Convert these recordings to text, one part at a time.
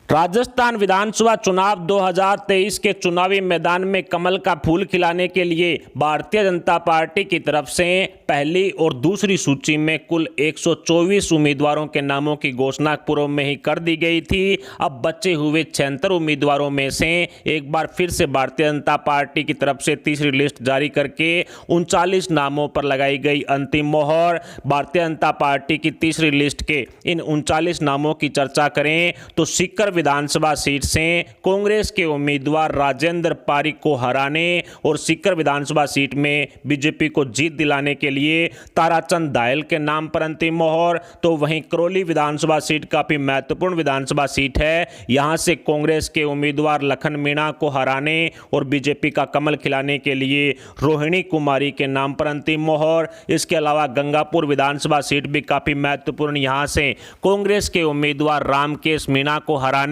राजस्थान विधानसभा चुनाव 2023 के चुनावी मैदान में कमल का फूल खिलाने के लिए भारतीय जनता पार्टी की तरफ से पहली और दूसरी सूची में कुल 124 उम्मीदवारों के नामों की घोषणा पूर्व में ही कर दी गई थी। अब बचे हुए 76 उम्मीदवारों में से एक बार फिर से भारतीय जनता पार्टी की तरफ से तीसरी लिस्ट जारी करके 39 नामों पर लगाई गई अंतिम मोहर। भारतीय जनता पार्टी की तीसरी लिस्ट के इन 39 नामों की चर्चा करें तो सीकर विधानसभा सीट से कांग्रेस के उम्मीदवार राजेंद्र पारीक को हराने और सीकर विधानसभा सीट में बीजेपी को जीत दिलाने के लिए ताराचंद दायल के नाम पर अंतिम मोहर। तो वहीं करौली विधानसभा सीट काफी महत्वपूर्ण विधानसभा सीट है। यहां से कांग्रेस के उम्मीदवार लखन मीणा को हराने और बीजेपी का कमल खिलाने के लिए रोहिणी कुमारी के नाम पर अंतिम मोहर। इसके अलावा गंगापुर विधानसभा सीट भी काफी महत्वपूर्ण। यहां से कांग्रेस के उम्मीदवार रामकेश मीणा को हराने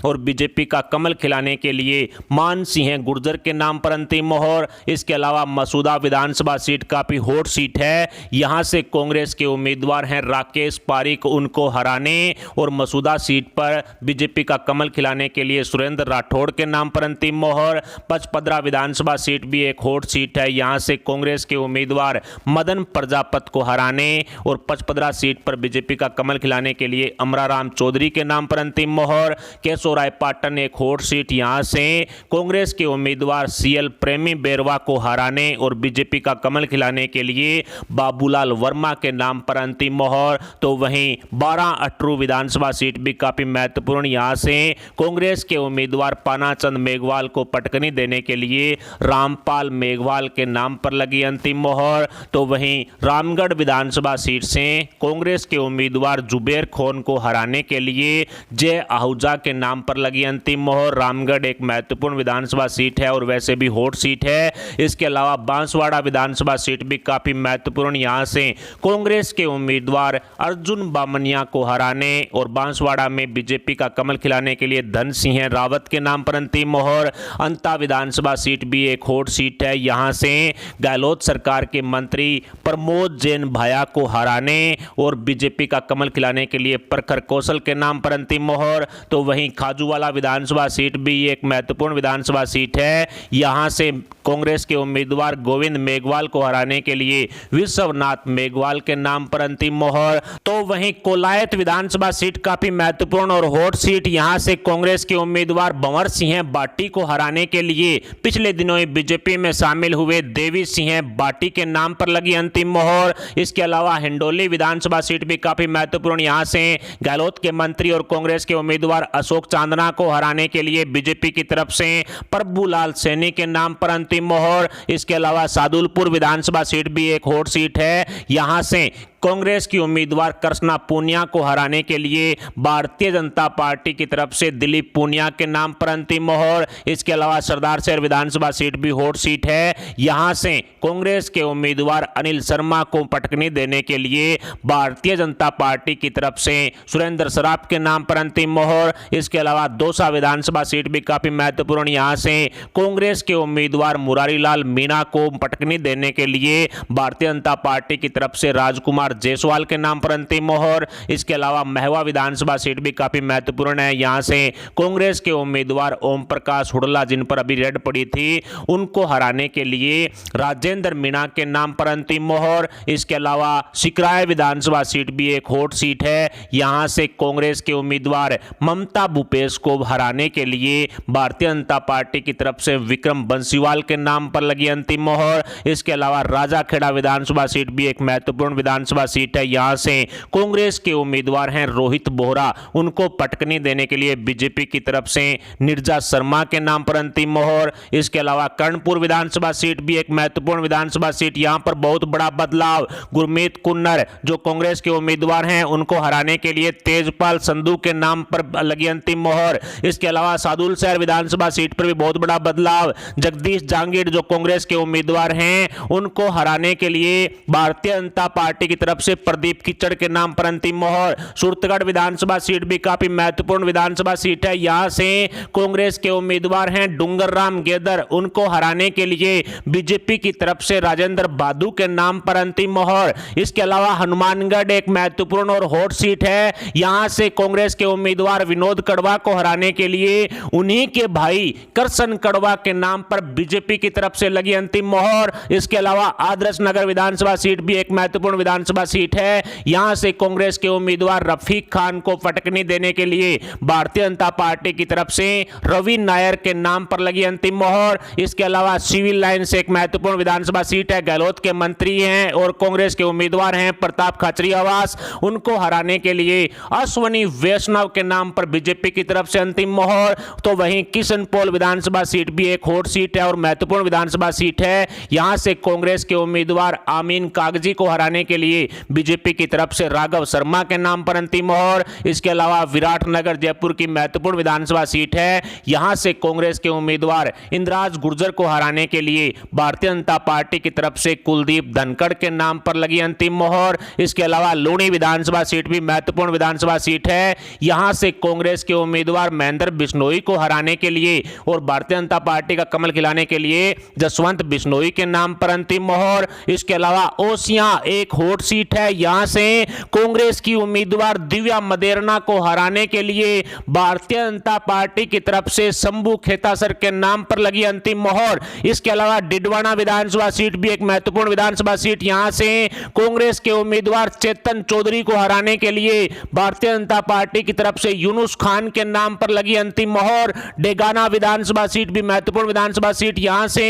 और बीजेपी का कमल खिलाने के लिए मान सिंह गुर्जर के नाम पर अंतिम मोहर। इसके अलावा मसूदा विधानसभा सीट काफी हॉट सीट है। यहां से कांग्रेस के उम्मीदवार हैं राकेश पारीक, उनको हराने और मसूदा सीट पर बीजेपी का कमल खिलाने के लिए सुरेंद्र राठौड़ के नाम पर अंतिम मोहर। पचपदरा विधानसभा सीट भी एक हॉट सीट है। यहां से कांग्रेस के उम्मीदवार मदन प्रजापत को हराने और पचपदरा सीट पर बीजेपी का कमल खिलाने के लिए अमराराम चौधरी के नाम पर अंतिम मोहर। केशोराय पाटन एक हॉट सीट, यहां से कांग्रेस के उम्मीदवार सीएल प्रेमी बेरवा को हराने और बीजेपी का कमल खिलाने के लिए बाबूलाल वर्मा के नाम पर अंतिम मोहर। तो वहीं 12 अटरू विधानसभा सीट भी काफी महत्वपूर्ण। यहां से कांग्रेस के उम्मीदवार पानाचंद मेघवाल को पटकनी देने के लिए रामपाल मेघवाल के नाम पर लगी अंतिम मोहर। तो वहीं रामगढ़ विधानसभा सीट से कांग्रेस के उम्मीदवार जुबेर खोन को हराने के लिए जय आहूजा के नाम पर लगी अंतिम मोहर। रामगढ़ एक महत्वपूर्ण विधानसभा सीट है और वैसे भी हॉट सीट है। इसके अलावा बांसवाड़ा विधानसभा सीट भी काफी महत्वपूर्ण। यहां से कांग्रेस के उम्मीदवार अर्जुन बामनिया को हराने और बांसवाड़ा में बीजेपी का कमल खिलाने के लिए धन सिंह रावत के नाम पर अंतिम मोहर। अंता विधानसभा सीट भी एक हॉट सीट है। यहां से गहलोत सरकार के मंत्री प्रमोद जैन भाया को हराने और बीजेपी का कमल खिलाने के लिए प्रखर कौशल के नाम पर अंतिम मोहर। तो वहीं खाजूवाला विधानसभा सीट भी एक महत्वपूर्ण विधानसभा सीट है। यहां से कांग्रेस के उम्मीदवार गोविंद मेघवाल को हराने के लिए विश्वनाथ मेघवाल के नाम पर अंतिम मोहर। तो वहीं कोलायत विधानसभा सीट काफी महत्वपूर्ण और हॉट सीट। यहां से कांग्रेस के उम्मीदवार भंवर सिंह बाटी को हराने के लिए पिछले दिनों बीजेपी में शामिल हुए देवी सिंह बाटी के नाम पर लगी अंतिम मोहर। इसके अलावा हिंडोली विधानसभा सीट भी काफी महत्वपूर्ण। यहां से गहलोत के मंत्री और कांग्रेस के उम्मीदवार अशोक चांदना को हराने के लिए बीजेपी की तरफ से प्रभुलाल सैनी के नाम पर अंतिम मोहर। इसके अलावा सादुलपुर विधानसभा सीट भी एक हॉट सीट है। यहां से कांग्रेस की उम्मीदवार कृष्णा पूनिया को हराने के लिए भारतीय जनता पार्टी की तरफ से दिलीप पूनिया के नाम पर अंतिम मोहर। इसके अलावा सरदार शहर विधानसभा सीट भी हॉट सीट है। यहां से कांग्रेस के उम्मीदवार अनिल शर्मा को पटकनी देने के लिए भारतीय जनता पार्टी की तरफ से सुरेंद्र सराफ के नाम पर अंतिम मोहर। इसके अलावा दौसा विधानसभा सीट भी काफी महत्वपूर्ण। यहां से कांग्रेस के उम्मीदवार मुरारीलाल मीणा को पटकनी देने के लिए भारतीय जनता पार्टी की तरफ से राजकुमार जायसवाल के नाम पर अंतिम मोहर। इसके अलावा महवा विधानसभा सीट भी काफी महत्वपूर्ण है। यहां से कांग्रेस के उम्मीदवार ओम प्रकाश हुडला, जिन पर अभी रेड पड़ी थी, उनको हराने के लिए राजेंद्र मीणा के नाम पर अंतिम मोहर। इसके अलावा सिकराय विधानसभा सीट भी एक हॉट सीट है। यहां से कांग्रेस के उम्मीदवार ममता भूपेश को हराने के लिए भारतीय जनता पार्टी की तरफ से विक्रम बंसीवाल के नाम पर लगी अंतिम मोहर। इसके अलावा राजाखेड़ा विधानसभा सीट भी एक महत्वपूर्ण विधानसभा सीट है। यहां से कांग्रेस के उम्मीदवार हैं रोहित बोहरा, उनको पटकनी देने के लिए बीजेपी की तरफ से निर्जा शर्मा के नाम पर अंतिम मोहर। इसके अलावा कर्णपुर विधानसभा सीट भी एक महत्वपूर्ण विधानसभा सीट। यहां पर बहुत बड़ा बदलाव, गुरमीत कुन्नर जो कांग्रेस के उम्मीदवार हैं, उनको हराने के लिए तेजपाल संधू के नाम पर लगी अंतिम मोहर। इसके अलावा सादुल शहर विधानसभा सीट पर भी बहुत बड़ा बदलाव, जगदीश जांगीर जो कांग्रेस के उम्मीदवार हैं, उनको हराने के लिए भारतीय जनता पार्टी की तरफ तरफ से प्रदीप किचड़ के नाम पर अंतिम मोहर। सूरतगढ़ विधानसभा सीट भी काफी महत्वपूर्ण विधानसभा सीट है। यहां से कांग्रेस के उम्मीदवार हैं डूंगर राम गेदर, उनको हराने के लिए बीजेपी की तरफ से राजेंद्र बादू के नाम पर अंतिम मोहर। इसके अलावा हनुमानगढ़ एक महत्वपूर्ण और हॉट सीट है। यहां से कांग्रेस के उम्मीदवार विनोद कड़वा को हराने के लिए उन्हीं के भाई करसन कड़वा के नाम पर बीजेपी की तरफ से लगी अंतिम मोहर। इसके अलावा आदर्श नगर विधानसभा सीट भी एक महत्वपूर्ण विधानसभा सीट है। यहां से कांग्रेस के उम्मीदवार रफीक खान को पटकनी देने के लिए भारतीय जनता पार्टी की तरफ से रवि नायर के नाम पर लगी अंतिम मोहर। इसके अलावा सिविल लाइन से एक महत्वपूर्ण विधानसभा सीट है। गहलोत के मंत्री हैं और कांग्रेस के उम्मीदवार हैं प्रताप खाचरियावास, उनको हराने के लिए अश्वनी वैष्णव के नाम पर बीजेपी की तरफ से अंतिम मोहर। तो वहीं किशनपोल विधानसभा सीट भी एक हॉट सीट है और महत्वपूर्ण विधानसभा सीट है। यहां से कांग्रेस के उम्मीदवार आमीन कागजी को हराने के लिए बीजेपी की तरफ से राघव शर्मा के नाम पर अंतिम मोहर। इसके अलावा विराटनगर जयपुर की महत्वपूर्ण विधानसभा सीट है। यहां से कांग्रेस के उम्मीदवार इंद्राज गुर्जर को हराने के लिए भारतीय जनता पार्टी की तरफ से कुलदीप धनखड़ के नाम पर लगी अंतिम मोहर। इसके अलावा लूणी विधानसभा सीट भी महत्वपूर्ण विधानसभा सीट है। यहां से कांग्रेस के उम्मीदवार महेंद्र बिश्नोई को हराने के लिए और भारतीय जनता पार्टी का कमल खिलाने के लिए जसवंत बिश्नोई के नाम पर अंतिम मोहर। इसके अलावा ओसियां एक हॉट सीट है। यहां से कांग्रेस की उम्मीदवार दिव्या मदेरना को हराने के लिए भारतीय जनता पार्टी की तरफ से शंभू खेतासर के नाम पर लगी अंतिम मोहर। इसके अलावा डिडवाना विधानसभा सीट भी एक महत्वपूर्ण विधानसभा सीट। यहां से कांग्रेस के उम्मीदवार चेतन चौधरी को हराने के लिए भारतीय जनता पार्टी की तरफ से यूनुस खान के नाम पर लगी अंतिम मोहर। डेगाना विधानसभा सीट भी महत्वपूर्ण विधानसभा सीट। यहां से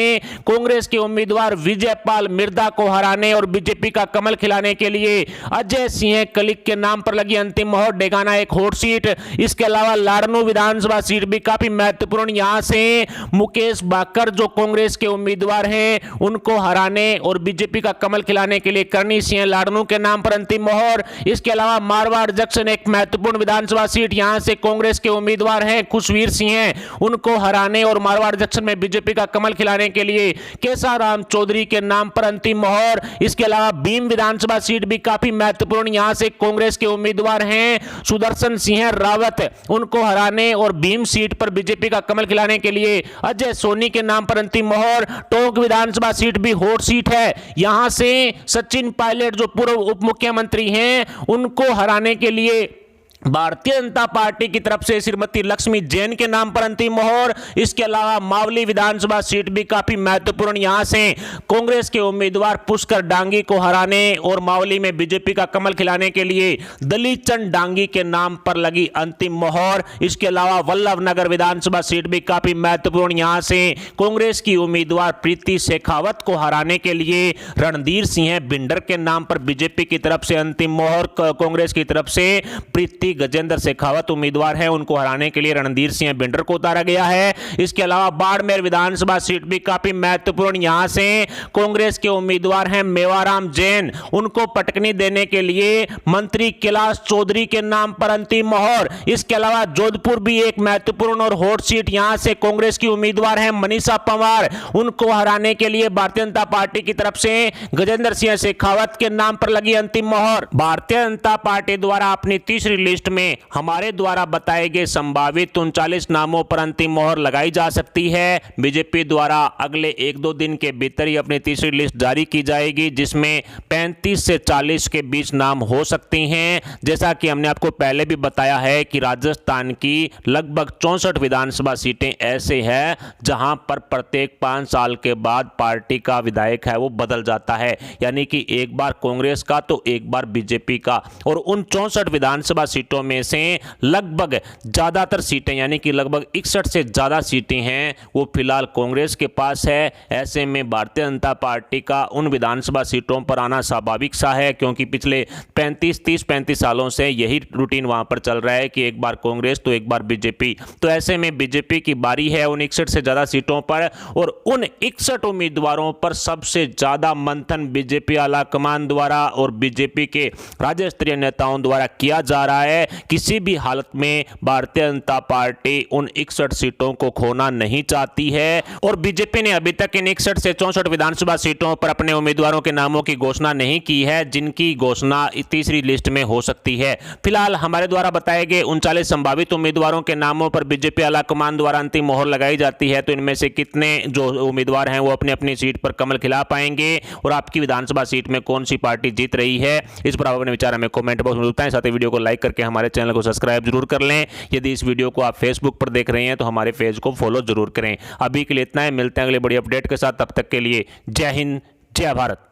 कांग्रेस के उम्मीदवार विजयपाल मिर्दा को हराने और बीजेपी का कमल खिलाने के लिए अजय सिंह कलिक के नाम पर लगी अंतिम मोहर। डेगाना एक हॉट सीट। इसके अलावा लाडनू विधानसभा सीट भी काफी महत्वपूर्ण। यहां से मुकेश बाकर जो कांग्रेस के उम्मीदवार हैं उनको हराने और बीजेपी का कमल खिलाने के लिए करनी सिंह लाडनू के नाम पर अंतिम मोहर। इसके अलावा मारवाड़ जंक्शन एक महत्वपूर्ण विधानसभा सीट। यहां से कांग्रेस के उम्मीदवार हैं खुशवीर सिंह, उनको हराने और मारवाड़ जंक्शन में बीजेपी का कमल खिलाने के लिए केसाराम चौधरी के नाम पर अंतिम मोहर। इसके अलावा भीम विधानसभा सीट भी काफी महत्वपूर्ण। यहां से कांग्रेस के उम्मीदवार हैं सुदर्शन सिंह रावत, उनको हराने और भीम सीट पर बीजेपी का कमल खिलाने के लिए अजय सोनी के नाम पर अंतिम मोहर। टोंक विधानसभा सीट भी हॉट सीट है। यहां से सचिन पायलट जो पूर्व उप मुख्यमंत्री हैं उनको हराने के लिए भारतीय जनता पार्टी की तरफ से श्रीमती लक्ष्मी जैन के नाम पर अंतिम मोहर। इसके अलावा मावली विधानसभा सीट भी काफी महत्वपूर्ण। यहां से कांग्रेस के उम्मीदवार पुष्कर डांगी को हराने और मावली में बीजेपी का कमल खिलाने के लिए दलीप चंद डांगी के नाम पर लगी अंतिम मोहर। इसके अलावा वल्लभनगर विधानसभा सीट भी काफी महत्वपूर्ण। यहां से कांग्रेस की उम्मीदवार प्रीति शेखावत को हराने के लिए रणधीर सिंह बिंडर के नाम पर बीजेपी की तरफ से अंतिम मोहर। कांग्रेस की तरफ से प्रीति गजेंद्र शेखावत उम्मीदवार हैं, उनको हराने के लिए रणधीर सिंह बिंडर को उतारा गया है। इसके अलावा बाड़मेर विधानसभा सीट भी काफी महत्वपूर्ण। यहां से कांग्रेस के उम्मीदवार हैं मेवाराम जैन, उनको पटकनी देने के लिए मंत्री कैलाश चौधरी के नाम पर अंतिम मोहर। इसके अलावा जोधपुर भी एक महत्वपूर्ण और हॉट सीट। यहां से कांग्रेस की उम्मीदवार हैं मनीषा पंवार, उनको हराने के लिए भारतीय जनता पार्टी की तरफ से गजेंद्र सिंह शेखावत के नाम पर लगी अंतिम मोहर। भारतीय जनता पार्टी द्वारा अपनी तीसरी लिस्ट में हमारे द्वारा बताए गए संभावित 39 नामों पर अंतिम मोहर लगाई जा सकती है। बीजेपी द्वारा अगले 1-2 दिन के भीतर ही अपनी तीसरी लिस्ट जारी की जाएगी, जिसमें 35 से 40 के बीच नाम हो सकती हैं। जैसा कि हमने आपको पहले भी बताया है कि राजस्थान की लगभग 64 विधानसभा सीटें ऐसे हैं जहां पर प्रत्येक 5 साल के बाद पार्टी का विधायक है वो बदल जाता है, यानी कि एक बार कांग्रेस का तो एक बार बीजेपी का। और उन 64 विधानसभा सीटों में से लगभग ज्यादातर सीटें यानी कि लगभग 61 से ज्यादा सीटें हैं वो फिलहाल कांग्रेस के पास है। ऐसे में भारतीय जनता पार्टी का उन विधानसभा सीटों पर आना स्वाभाविक सा है, क्योंकि पिछले 35 सालों से यही रूटीन वहां पर चल रहा है कि एक बार कांग्रेस तो एक बार बीजेपी। तो ऐसे में बीजेपी की बारी है उन 61 से ज्यादा सीटों पर, और उन 61 उम्मीदवारों पर सबसे ज्यादा मंथन बीजेपी आला कमान द्वारा और बीजेपी के राज्य स्तरीय नेताओं द्वारा किया जा रहा है। है। किसी भी हालत में भारतीय जनता पार्टी उन 61 सीटों को खोना नहीं चाहती है और बीजेपी ने अभी तक इन 61 से 64 विधानसभा सीटों पर अपने उम्मीदवारों के नामों की घोषणा नहीं की है, जिनकी घोषणा तीसरी लिस्ट में हो सकती है। फिलहाल हमारे द्वारा बताए गए 39 संभावित उम्मीदवारों के नामों पर बीजेपी आलाकमान द्वारा अंतिम मोहर लगाई जाती है, तो इनमें से कितने जो उम्मीदवार हैं वो अपनी अपनी सीट पर कमल खिला पाएंगे और आपकी विधानसभा सीट में कौन सी पार्टी जीत रही है, इस पर आप अपने विचार हमें कमेंट बॉक्स में बताएं। साथ ही वीडियो को लाइक करके हमारे चैनल को सब्सक्राइब जरूर कर लें। यदि इस वीडियो को आप फेसबुक पर देख रहे हैं तो हमारे पेज को फॉलो जरूर करें। अभी के लिए इतना है, मिलते हैं अगले बड़ी अपडेट के साथ। तब तक के लिए जय हिंद, जय भारत।